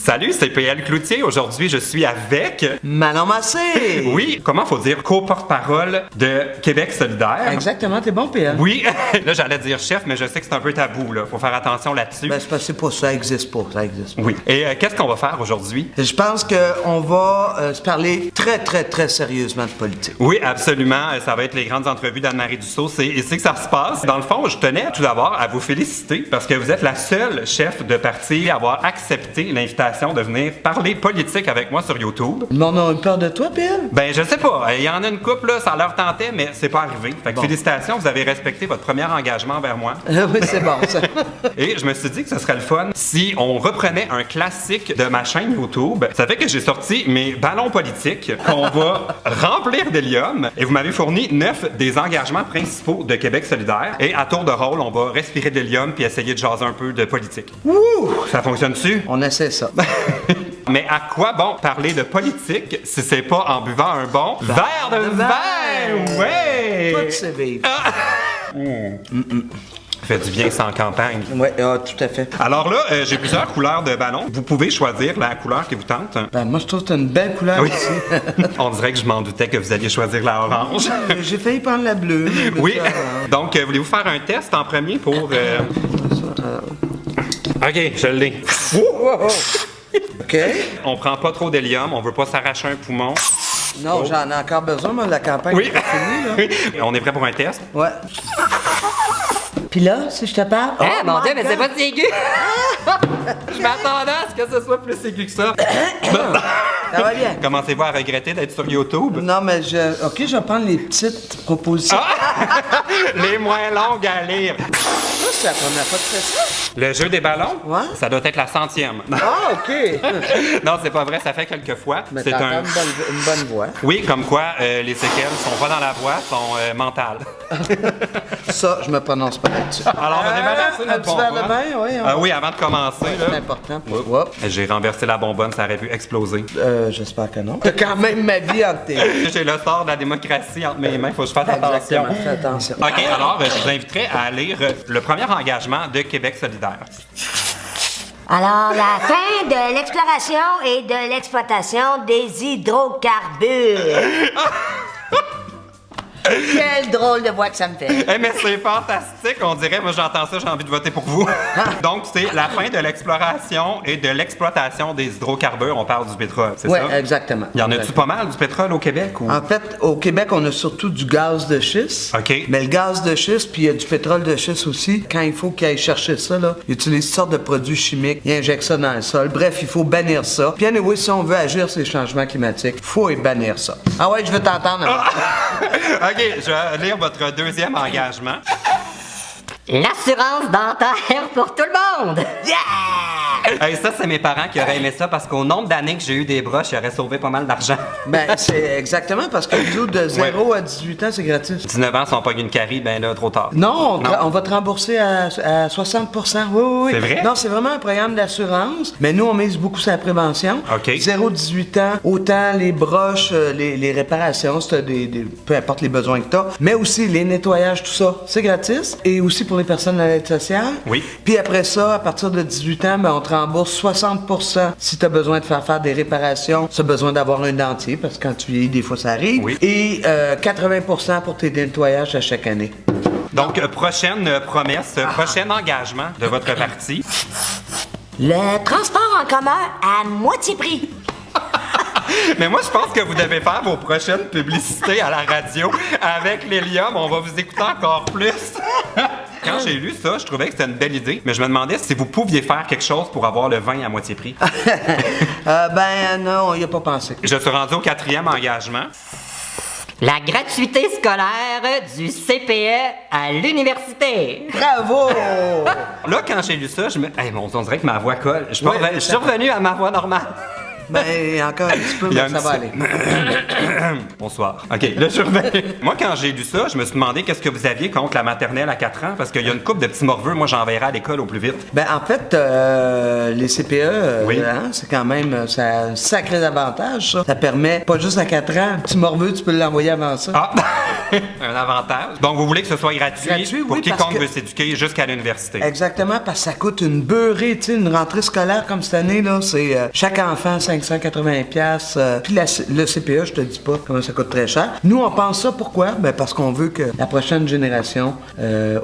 Salut, c'est PL Cloutier. Aujourd'hui, je suis avec... Manon Massé! Oui, comment faut dire, co-porte-parole de Québec solidaire. Exactement, t'es bon, PL. Oui, là j'allais dire chef, mais je sais que c'est un peu tabou, là. Faut faire attention là-dessus. Ben, c'est parce que c'est pas ça, existe pas, ça existe pas. Oui. Et qu'est-ce qu'on va faire aujourd'hui? Je pense qu'on va se parler très sérieusement de politique. Oui, absolument. Ça va être les grandes entrevues d'Anne-Marie Dussault. C'est ici que ça se passe. Dans le fond, je tenais tout d'abord à vous féliciter parce que vous êtes la seule chef de parti à avoir accepté l'invitation de venir parler politique avec moi sur YouTube. Le monde a eu peur de toi, PL? Ben, je sais pas. Il y en a une couple, là, ça leur tentait, mais c'est pas arrivé. Fait que Bon. félicitations, vous avez respecté votre premier engagement envers moi. Oui, c'est bon, ça. Et je me suis dit que ce serait le fun si on reprenait un classique de ma chaîne YouTube. Ça fait que j'ai sorti mes ballons politiques qu'on va remplir d'hélium et vous m'avez fourni 9 des engagements principaux de Québec solidaire. Et à tour de rôle, on va respirer de l'hélium puis essayer de jaser un peu de politique. Wouh! Ça fonctionne-tu? On essaie ça. Mais à quoi bon parler de politique si c'est pas en buvant un bon verre de vin? Ouais! Toi, tu sais vivre. Fait du bien sans campagne. Oui, tout à fait. Alors là, j'ai plusieurs couleurs de ballons. Vous pouvez choisir la couleur qui vous tente. Ben, moi, je trouve que t'as une belle couleur Oui. ici. On dirait que je m'en doutais que vous alliez choisir la orange. J'ai failli prendre la bleue. mais Oui. ça, Donc, voulez-vous faire un test en premier pour... OK, je l'ai. OK. On prend pas trop d'hélium, on veut pas s'arracher un poumon. Non, j'en ai encore besoin, moi, de la campagne. Oui. est finie, là. On est prêt pour un test? Ouais. Puis là, si je te parle... Ah, mon Dieu, mais c'est pas si aigu! Je m'attendais à ce que ce soit plus aigu que ça. Ça va bien. Commencez-vous à regretter d'être sur YouTube? Non, mais OK, je vais prendre les petites propositions. Les moins longues à lire. Ça, c'est la première fois que tu fais ça. Le jeu des ballons? Ouais. Ça doit être la 100e. Ah, OK. Non, c'est pas vrai, ça fait quelques fois. Mais C'est t'as un... encore une bonne voix. Oui, comme quoi les séquelles sont pas dans la voix, sont mentales. Ça, je me prononce pas là-dessus. Alors, on est malade, c'est un notre petit bon verre de vin. vin, oui. Ah oui, avant de commencer, C'est là, important. Oups. j'ai renversé la bonbonne, ça aurait pu exploser. J'espère que non. T'as quand même ma vie entre tes mains. J'ai le sort de la démocratie entre mes mains, faut que je fasse attention. Exactement, fais attention. OK, alors, je vous inviterai à lire le premier engagement de Québec solidaire. Alors, la fin de l'exploration et de l'exploitation des hydrocarbures. Quelle drôle de voix que ça me fait. Eh, mais c'est fantastique, on dirait, moi j'entends ça, j'ai envie de voter pour vous. Donc, c'est la fin de l'exploration et de l'exploitation des hydrocarbures, on parle du pétrole, c'est Oui, ça? exactement. Y en a-tu pas mal du pétrole au Québec? Ou... En fait, au Québec, on a surtout du gaz de schiste. OK. Mais le gaz de schiste, puis il y a du pétrole de schiste aussi. Quand il faut qu'ils aillent chercher ça, là, ils utilisent toutes sortes de produits chimiques, ils injectent ça dans le sol. Bref, il faut bannir ça. Puis anyway, si on veut agir sur les changements climatiques, il faut y bannir ça. Ah ouais, je veux t'entendre. OK, je vais lire votre deuxième engagement. L'assurance dentaire pour tout le monde. Hey, ça, c'est mes parents qui auraient aimé ça parce qu'au nombre d'années que j'ai eu des broches, j'aurais sauvé pas mal d'argent. Ben, c'est exactement parce que nous, de 0 à 18 ans, c'est gratuit. 19 ans, si on pogne une carie, ben là, trop tard. Non, on va te rembourser à 60 Oui. C'est vrai? Non, c'est vraiment un programme d'assurance, mais nous, on mise beaucoup sur la prévention. OK. 0-18 ans, autant les broches, les réparations, si t'as peu importe les besoins que tu as, mais aussi les nettoyages, tout ça, c'est gratis. Et aussi pour les personnes à l'aide sociale. Oui. Puis après ça, à partir de 18 ans, ben, on te rembourse 60 si tu as besoin de faire des réparations, si tu as besoin d'avoir un dentier, parce que quand tu vieillis, des fois, ça arrive. Oui. Et 80 pour tes nettoyages à chaque année. Donc, prochaine promesse, prochain engagement de votre parti. Le transport en commun à moitié prix. Mais moi, je pense que vous devez faire vos prochaines publicités à la radio. Avec l'hélium, on va vous écouter encore plus. Quand j'ai lu ça, je trouvais que c'était une belle idée, mais je me demandais si vous pouviez faire quelque chose pour avoir le vin à moitié prix. Ben non, on y a pas pensé. Je suis rendu au 4e engagement. La gratuité scolaire du CPE à l'université. Bravo! Là, quand j'ai lu ça, hey, bon, on dirait que ma voix colle. Je Ouais, suis revenu à ma voix normale. Ben, encore un petit peu, Il y a mais un ça va petit- aller. Bonsoir. OK, là, je reviens. Moi, quand j'ai lu ça, je me suis demandé qu'est-ce que vous aviez contre la maternelle à 4 ans, parce qu'il y a une couple de petits morveux, moi, j'enverrai à l'école au plus vite. Ben, en fait, les CPE, Oui. c'est quand même ça a un sacré avantage, ça. Ça permet, pas juste à 4 ans, un petit morveux, tu peux l'envoyer avant ça. Ah! un avantage. Donc, vous voulez que ce soit gratuit, Gratuit, pour oui, quiconque parce que- veut s'éduquer jusqu'à l'université. Exactement, parce que ça coûte une beurrée, tu sais, une rentrée scolaire comme cette année, là, c'est chaque enfant 580$. Puis le CPE, je te dis pas comment ça coûte très cher. Nous, on pense ça, pourquoi? Ben parce qu'on veut que la prochaine génération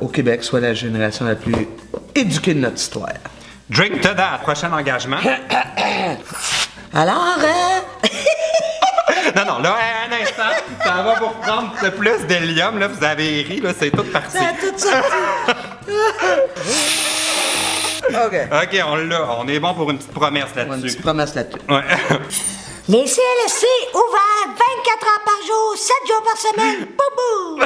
au Québec soit la génération la plus éduquée de notre histoire. Drink to that. Prochain engagement. Alors, Non, là, un instant, ça va pour prendre plus d'hélium, là, vous avez ri, là, c'est tout parti. c'est tout ça. OK. OK, on l'a, on est bon pour une petite promesse On a une là-dessus. petite promesse là-dessus. Ouais. Les CLSC ouverts 24 heures par jour, 7 jours par semaine. Boubou!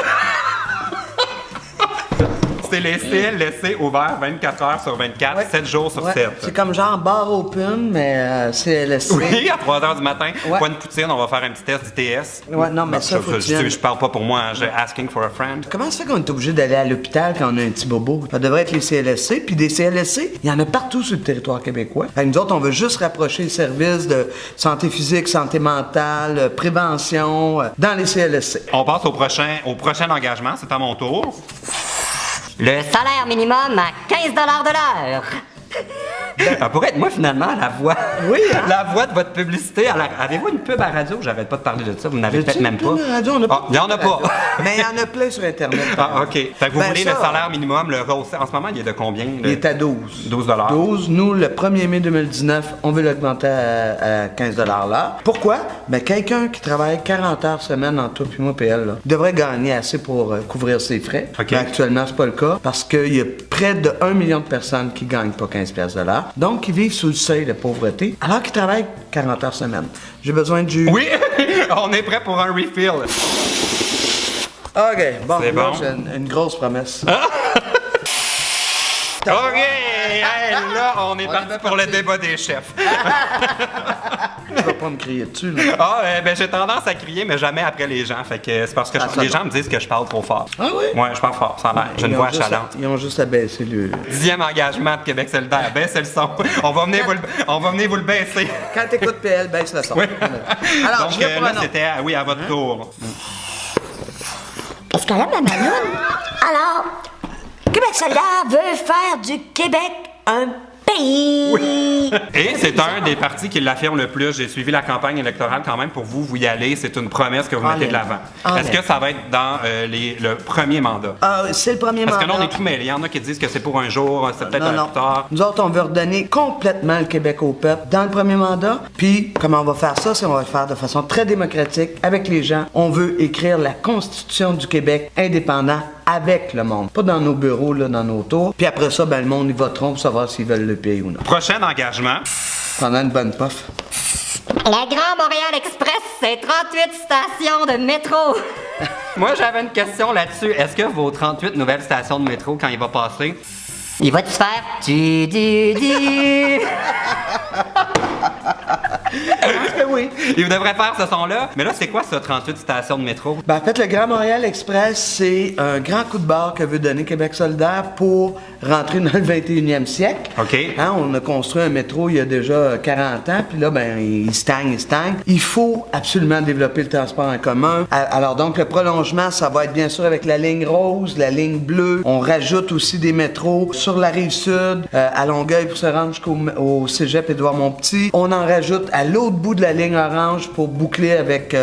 C'est les CLSC ouverts 24 heures sur 24, 7 jours sur Ouais, 7. c'est comme genre bar open, mais CLSC. Oui, à 3 h du matin, Ouais. pas une poutine, on va faire un petit test du TS. Ouais, non, mais ça, faut que tu viennes. je parle pas pour moi, j'ai asking for a friend. Comment ça fait qu'on est obligé d'aller à l'hôpital quand on a un petit bobo? Ça devrait être les CLSC, puis des CLSC, il y en a partout sur le territoire québécois. Fait que nous autres, on veut juste rapprocher les services de santé physique, santé mentale, prévention, dans les CLSC. On passe au prochain engagement, c'est à mon tour. Le salaire minimum à 15 $ de l'heure. Ça pourrait être moi finalement la voix. Oui, hein? La voix de votre publicité. Avez-vous une pub à radio? J'arrête pas de parler de ça, vous n'avez peut-être même pas. Il y en a pas. Mais il y en a plein sur Internet. Ah, OK. Fait que vous Ben voulez ça, le salaire minimum, le rehausser. En ce moment, il est de combien? Il est à 12. 12 12. Nous, le 1er mai 2019, on veut l'augmenter à 15 là. Pourquoi? Ben, quelqu'un qui travaille 40 heures semaine en tout, puis moi, PL, là, devrait gagner assez pour couvrir ses frais. OK. Ben, actuellement, c'est pas le cas, parce qu'il y a près de 1 million de personnes qui gagnent pas 15 $. Donc, ils vivent sous le seuil de pauvreté, alors qu'ils travaillent 40 heures semaine. J'ai besoin de jus. Oui! On est prêt pour un refill. OK, bon, C'est là, bon. j'ai une grosse promesse. OK! Hey, là, on est parti pour le débat des chefs. Tu vas pas me crier dessus, là. Ah, ben j'ai tendance à crier, mais jamais après les gens. Fait que c'est parce que Ah, ça les va. gens me disent que je parle trop fort. Ah oui? Ouais, je parle fort, ça a l'air. J'ai une Ils ont voix juste à- achalante. Ils ont juste à baisser le... 10e engagement de Québec solidaire. Baissez le son. On va venir vous le baisser. Quand t'écoutes PL, baisse le son. Oui. Alors, Donc je vais pour là, un autre. c'était à votre tour. Est-ce qu'elle aime la Manoune? Alors, Québec solidaire veut faire du Québec un pays. Et c'est un des partis qui l'affirme le plus. J'ai suivi la campagne électorale quand même pour vous. Vous y allez. C'est une promesse que vous mettez de l'avant. Est-ce que ça va être dans le premier mandat? C'est le premier Parce mandat. que là, on est tout mêlés. Il y en a qui disent que c'est pour un jour, c'est peut-être un plus tard. Nous autres, on veut redonner complètement le Québec au peuple dans le premier mandat. Puis, comment on va faire ça? C'est on va le faire de façon très démocratique avec les gens. On veut écrire la Constitution du Québec indépendant avec le monde. Pas dans nos bureaux, là, dans nos tours. Puis après ça, ben, le monde, ils voteront pour savoir s'ils veulent le pays ou non. Prochain engagement. Pendant une bonne puff. La Grand Montréal Express, c'est 38 stations de métro. Moi, j'avais une question là-dessus. Est-ce que vos 38 nouvelles stations de métro, quand il va passer, Il va-tu faire du. Oui. il devrait faire ce son-là? Mais là, c'est quoi ça, 38 stations de métro? Ben, en fait, le Grand Montréal Express, c'est un grand coup de barre que veut donner Québec solidaire pour rentrer dans le 21e siècle. OK. Hein, on a construit un métro il y a déjà 40 ans, puis là, ben, il stagne. Il faut absolument développer le transport en commun. Alors donc, le prolongement, ça va être bien sûr avec la ligne rose, la ligne bleue. On rajoute aussi des métros sur la rive sud, à Longueuil pour se rendre jusqu'au cégep Édouard-Montpetit. On en rajoute à l'autre bout de la ligne orange pour boucler avec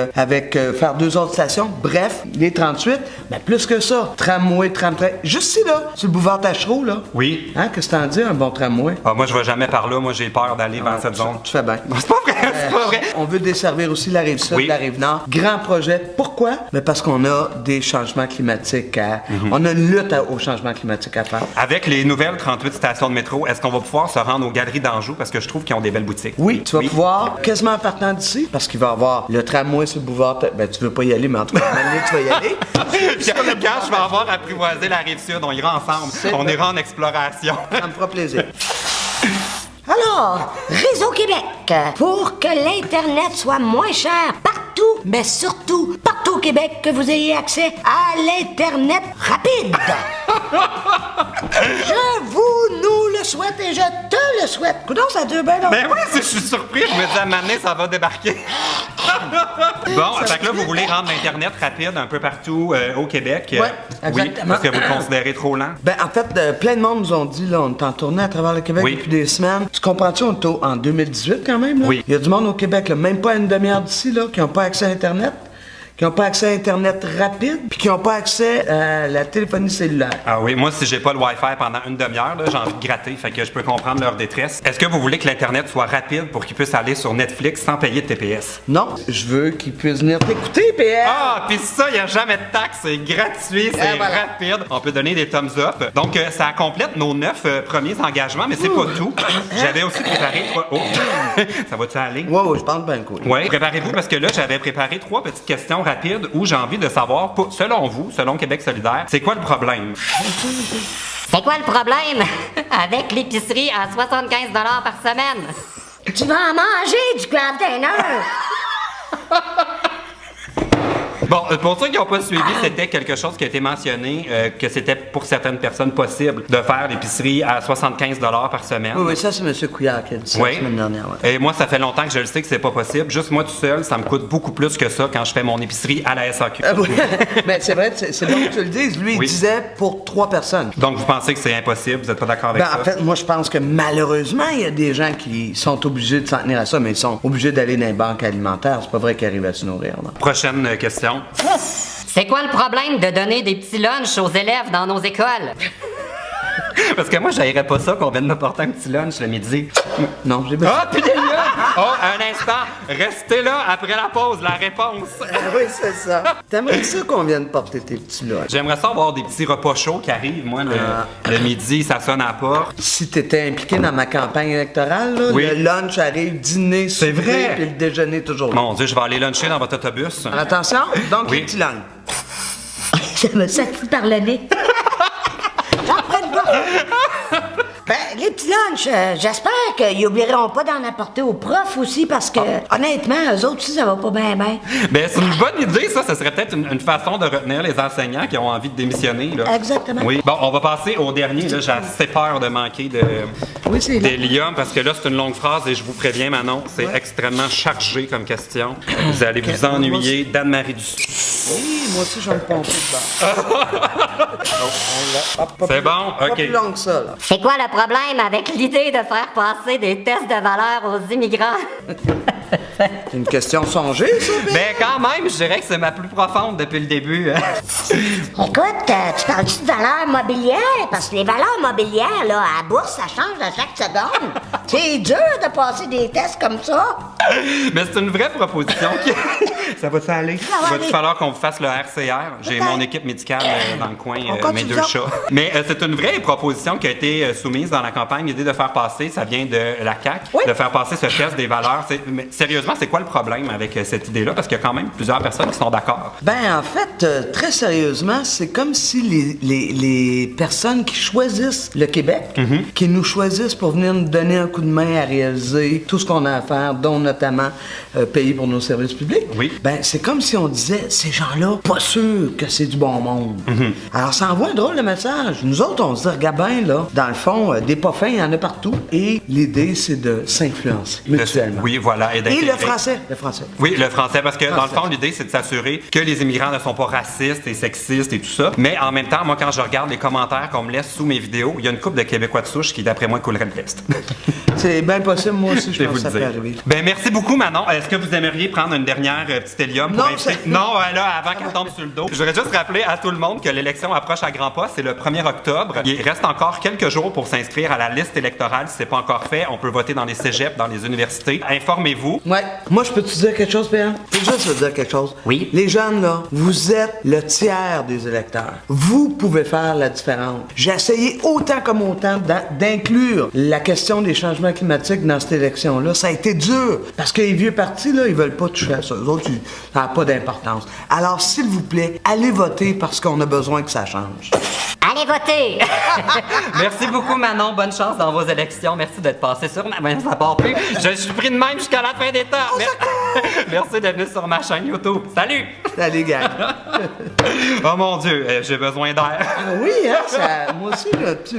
faire 2 autres stations. Bref, les 38, ben plus que ça. Tramway, tramtrain. Juste ici, là, sur le boulevard Tachereau, là. Oui. Hein, qu'est-ce que t'en dis, un bon tramway? Ah, moi, je vais jamais par là. Moi, j'ai peur d'aller vers cette zone. Tu fais bien. C'est pas vrai, c'est pas vrai. On veut desservir aussi la rive sud, Oui. la rive nord. Grand projet. Pourquoi? Ben parce qu'on a des changements climatiques On a une lutte au changement climatique à faire. Avec les nouvelles 38 stations de métro, est-ce qu'on va pouvoir se rendre aux Galeries d'Anjou? Parce que je trouve qu'ils ont des belles boutiques. Oui, tu vas pouvoir, quasiment en partant d'ici, parce qu'il va y avoir le tramway sur le boulevard. Ben, tu veux pas y aller, mais en tout cas, tu vas y aller. Quand je vais avoir apprivoisé la rive sud, on ira ensemble. On ira en exploration. Ça me fera plaisir. Alors, Réseau Québec, pour que l'Internet soit moins cher partout, mais surtout partout au Québec, que vous ayez accès à l'Internet rapide. Je vous nous le souhaite et je te le souhaite. Coudonc, ça dure bien longtemps. Ben oui, je suis surpris. Je me dis à un moment donné, ça va débarquer. Bon, fait que là, vous voulez rendre l'Internet rapide un peu partout au Québec. Ouais, Oui, exactement. parce que vous le considérez trop lent. Ben, en fait, plein de monde nous ont dit, là, on est en tournée à travers le Québec Oui. depuis des semaines. Tu comprends-tu, on est en 2018 quand même, là? Oui. Il y a du monde au Québec, là, même pas à une demi-heure d'ici, là, qui n'ont pas accès à Internet, qui n'ont pas accès à Internet rapide, puis qui n'ont pas accès à la téléphonie cellulaire. Ah oui, moi, si j'ai pas le Wi-Fi pendant une demi-heure, là, j'ai envie de gratter, fait que je peux comprendre leur détresse. Est-ce que vous voulez que l'Internet soit rapide pour qu'ils puissent aller sur Netflix sans payer de TPS? Non, je veux qu'ils puissent venir t'écouter, PL! Ah, pis ça, il a jamais de taxe, c'est gratuit, c'est voilà. rapide. On peut donner des thumbs up. Donc, ça complète nos 9 premiers engagements, mais c'est pas tout. J'avais aussi préparé 3... Oh, ça va-tu aller? Ouais, je pense bien cool. Oui, préparez-vous parce que là, j'avais préparé 3 petites questions rapides où j'ai envie de savoir, selon vous, selon Québec solidaire, c'est quoi le problème? C'est quoi le problème avec l'épicerie à 75 $ par semaine? Tu vas en manger du craft dinner! Bon, pour ceux qui n'ont pas suivi, c'était quelque chose qui a été mentionné, que c'était pour certaines personnes possible de faire l'épicerie à 75 $ par semaine. Oui, ça, c'est M. Couillard qui a dit ça la Oui. semaine dernière. Ouais. Et moi, ça fait longtemps que je le sais que c'est pas possible. Juste moi tout seul, ça me coûte beaucoup plus que ça quand je fais mon épicerie à la SAQ. Oui. Mais c'est vrai, c'est bon que tu le dises. Lui, Oui. il disait pour 3 personnes. Donc, vous pensez que c'est impossible? Vous n'êtes pas d'accord avec Ben, ça? en fait, moi, je pense que malheureusement, il y a des gens qui sont obligés de s'en tenir à ça, mais ils sont obligés d'aller dans les banques alimentaires. C'est pas vrai qu'ils arrivent à se nourrir. Là. Prochaine question. C'est quoi le problème de donner des petits lunchs aux élèves dans nos écoles? Parce que moi, j'aillerais pas ça qu'on vienne me porter un petit lunch le midi. Non, j'ai besoin. Ah, puis des lieux! Oh, un instant! Restez là après la pause, la réponse. Oui, c'est ça. T'aimerais ça qu'on vienne porter tes petits lunchs? J'aimerais ça avoir des petits repas chauds qui arrivent, moi, le midi, ça sonne à la porte. Si t'étais impliqué dans ma campagne électorale, là, Oui. le lunch arrive, dîner, C'est souper, vrai. puis le déjeuner toujours là. Mon Dieu, je vais aller luncher dans votre autobus. Attention, donc Oui. les petits langues. Ça me sortit par le nez. J'en prends pas. Ben, les petits lunchs, j'espère qu'ils oublieront pas d'en apporter aux profs aussi, parce que, honnêtement, eux autres aussi, ça va pas bien, bien. Ben, c'est une bonne idée, ça. Ce serait peut-être une façon de retenir les enseignants qui ont envie de démissionner, là. Exactement. Oui. Bon, on va passer au dernier, là. J'ai assez peur de manquer Oui, c'est là. d'hélium parce que là, c'est une longue phrase et je vous préviens, Manon, c'est extrêmement chargé comme question. Vous allez vous ennuyer d'Anne-Marie Dussault. Oui, moi aussi, je vais me pomper dedans. C'est bon? Pas OK. plus long que ça, là. C'est quoi le problème avec l'idée de faire passer des tests de valeur aux immigrants? C'est une question songée, ça, Ben? Ben, quand même, je dirais que c'est ma plus profonde depuis le début. Écoute, tu parles-tu de valeurs mobilières? Parce que les valeurs mobilières, là, à la bourse, ça change à chaque seconde. C'est dur de passer des tests comme ça. Mais c'est une vraie proposition. Ça va-tu aller? Ça va Va-tu aller. falloir qu'on vous fasse le RCR? J'ai Peut-être. mon équipe médicale dans le coin, On continue mes deux ça. chats. Mais c'est une vraie proposition qui a été soumise dans la campagne. L'idée de faire passer, ça vient de la CAQ, Oui. de faire passer ce test des valeurs. Mais sérieusement, c'est quoi le problème avec cette idée-là? Parce qu'il y a quand même plusieurs personnes qui sont d'accord. Ben, en fait, très sérieusement, c'est comme si les personnes qui choisissent le Québec, qui nous choisissent pour venir nous donner un coup de main à réaliser tout ce qu'on a à faire, dont notamment payer pour nos services publics, Oui. ben, c'est comme si on disait, ces gens-là, pas sûr que c'est du bon monde. Alors, ça envoie un drôle de message. Nous autres, on se dit, regarde bien, là, dans le fond, des pas fins, il y en a partout. Et l'idée, c'est de s'influencer mutuellement. Oui, voilà. Et d'intégrer. le français. Oui, le français, parce que dans le Français. fond, l'idée, c'est de s'assurer que les immigrants ne sont pas racistes et sexistes et tout ça. Mais en même temps, moi, quand je regarde les commentaires qu'on me laisse sous mes vidéos, il y a une couple de Québécois de souche qui, d'après moi, coulerait le test. C'est bien possible, moi aussi, je vais pense vous que ça le peut dire. arriver. Ben, merci beaucoup, Manon. Est-ce que vous aimeriez prendre une dernière petite hélium pour Non, inviter... c'est- Non, là, avant qu'elle tombe sur le dos. Je voudrais juste rappeler à tout le monde que l'élection approche à grands pas. C'est le 1er octobre. Il reste encore quelques jours pour s'inscrire à la liste électorale. Si c'est pas encore fait, on peut voter dans les cégeps, dans les universités. Informez-vous. Ouais. Moi, je peux te dire quelque chose, Pierre? Je peux juste te dire quelque chose. Oui. Les jeunes, là, vous êtes le tiers des électeurs. Vous pouvez faire la différence. J'ai essayé autant comme autant d'inclure la question des changements climatiques dans cette élection-là. Ça a été dur. Parce que les vieux partis, là, ils veulent pas toucher à ça. Eux autres, ça n'a pas d'importance. Alors, s'il vous plaît, allez voter parce qu'on a besoin que ça change. Allez voter! Merci beaucoup, Manon. Bonne chance dans vos élections. Merci d'être passé sur ma... Ben, ça part plus. Je suis pris de même jusqu'à la fin des temps. Merci d'être venu sur ma chaîne YouTube. Salut! Allez, gang. Oh mon Dieu, j'ai besoin d'air. Oui, hein, ça, moi aussi, là, tu...